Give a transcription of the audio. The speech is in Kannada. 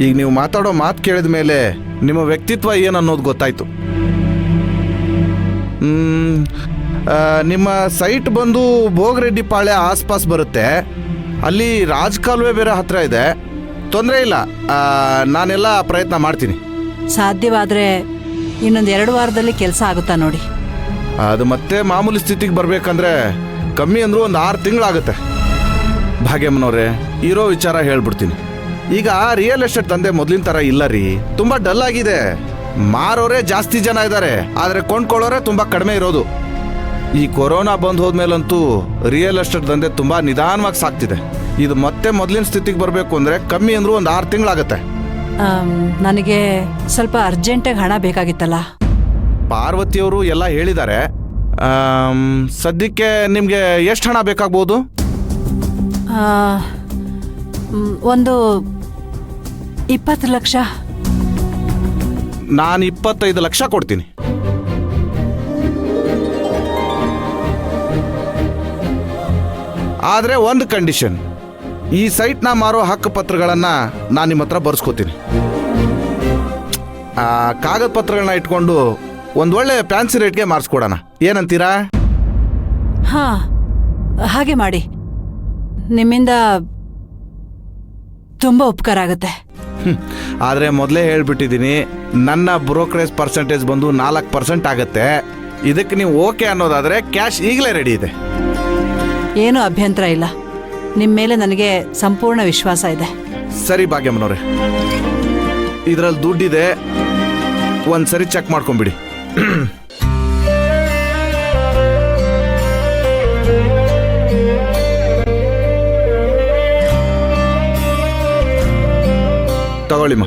ಈಗ ನೀವು ಮಾತಾಡೋ ಮಾತು ಕೇಳಿದ ಮೇಲೆ ನಿಮ್ಮ ವ್ಯಕ್ತಿತ್ವ ಏನು ಅನ್ನೋದು ಗೊತ್ತಾಯ್ತು. ನಿಮ್ಮ ಸೈಟ್ ಬಂದು ಭೋಗರೆಡ್ಡಿ ಪಾಳ್ಯ ಆಸ್ಪಾಸ್ ಬರುತ್ತೆ. ಅಲ್ಲಿ ರಾಜಕಾಲುವೆ ಬೇರೆ ಹತ್ರ ಇದೆ. ತೊಂದರೆ ಇಲ್ಲ, ನಾನೆಲ್ಲ ಪ್ರಯತ್ನ ಮಾಡ್ತೀನಿ. ಸಾಧ್ಯವಾದರೆ ಇನ್ನೊಂದು 2 ವಾರದಲ್ಲಿ ಕೆಲಸ ಆಗುತ್ತಾ ನೋಡಿ. ಅದು ಮತ್ತೆ ಮಾಮೂಲಿ ಸ್ಥಿತಿಗೆ ಬರಬೇಕಂದ್ರೆ ಕಮ್ಮಿ ಅಂದರೂ ಒಂದು 6 ತಿಂಗಳಾಗುತ್ತೆ. ಭಾಗ್ಯಮ್ಮನವ್ರೆ, ಇರೋ ವಿಚಾರ ಹೇಳ್ಬಿಡ್ತೀನಿ. ಈಗ ರಿಯಲ್ ಎಸ್ಟೇಟ್ ದಂಧೆ ಮೊದಲಿನ ಥರ ಇಲ್ಲ ರೀ. ತುಂಬ ಡಲ್ ಆಗಿದೆ. ಮಾರೋರೇ ಜಾಸ್ತಿ ಜನ ಇದ್ದಾರೆ, ಆದರೆ ಕೊಂಡ್ಕೊಳ್ಳೋರೇ ತುಂಬ ಕಡಿಮೆ ಇರೋದು. ಈ ಕೊರೋನಾ ಬಂದು ಹೋದ್ಮೇಲಂತೂ ರಿಯಲ್ ಎಸ್ಟೇಟ್ ದಂಧೆ ತುಂಬ ನಿಧಾನವಾಗಿ ಸಾಗ್ತಿದೆ. ಇದು ಮತ್ತೆ ಮೊದಲಿನ ಸ್ಥಿತಿಗೆ ಬರಬೇಕು ಅಂದರೆ ಕಮ್ಮಿ ಅಂದರೂ ಒಂದು 6 ತಿಂಗಳಾಗತ್ತೆ. ನನಗೆ ಸ್ವಲ್ಪ ಅರ್ಜೆಂಟಾಗಿ ಹಣ ಬೇಕಾಗಿತ್ತಲ್ಲ. ಪಾರ್ವತಿಯವರು ಎಲ್ಲ ಹೇಳಿದ್ದಾರೆ. ಸದ್ಯಕ್ಕೆ ನಿಮಗೆ ಎಷ್ಟು ಹಣ ಬೇಕಾಗ್ಬೋದು? ಒಂದು 20 ಲಕ್ಷ. ನಾನು 25 ಲಕ್ಷ ಕೊಡ್ತೀನಿ. ಆದರೆ ಒಂದು ಕಂಡೀಷನ್, ಈ ಸೈಟ್ನ ಮಾರೋ ಹಕ್ಕು ಪತ್ರಗಳನ್ನು ನಾನು ನಿಮ್ಮ ಹತ್ರ ಬರ್ಸ್ಕೊತೀನಿ. ಕಾಗದ ಪತ್ರಗಳನ್ನ ಇಟ್ಕೊಂಡು ಒಂದು ಒಳ್ಳೆ ಫ್ಯಾನ್ಸಿ ರೇಟ್ಗೆ ಮಾರಿಸ್ಕೊಡೋಣ, ಏನಂತೀರಾ? ಹಾಂ, ಹಾಗೆ ಮಾಡಿ. ನಿಮ್ಮಿಂದ ತುಂಬ ಉಪಕಾರ ಆಗುತ್ತೆ. ಆದರೆ ಮೊದಲೇ ಹೇಳ್ಬಿಟ್ಟಿದ್ದೀನಿ, ನನ್ನ ಬ್ರೋಕರೇಜ್ ಪರ್ಸೆಂಟೇಜ್ ಬಂದು 4% ಆಗುತ್ತೆ. ಇದಕ್ಕೆ ನೀವು ಓಕೆ ಅನ್ನೋದಾದರೆ ಕ್ಯಾಶ್ ಈಗಲೇ ರೆಡಿ ಇದೆ. ಏನೂ ಅಭ್ಯಂತರ ಇಲ್ಲ. ನಿಮ್ಮ ಮೇಲೆ ನನಗೆ ಸಂಪೂರ್ಣ ವಿಶ್ವಾಸ ಇದೆ. ಸರಿ ಭಾಗ್ಯಮ್ಮನವ್ರೆ, ಇದರಲ್ಲಿ ದುಡ್ಡಿದೆ, ಒಂದು ಸರಿ ಚೆಕ್ ಮಾಡ್ಕೊಂಬಿಡಿ. ತಗೊಳ್ಳಿಮ್ಮ.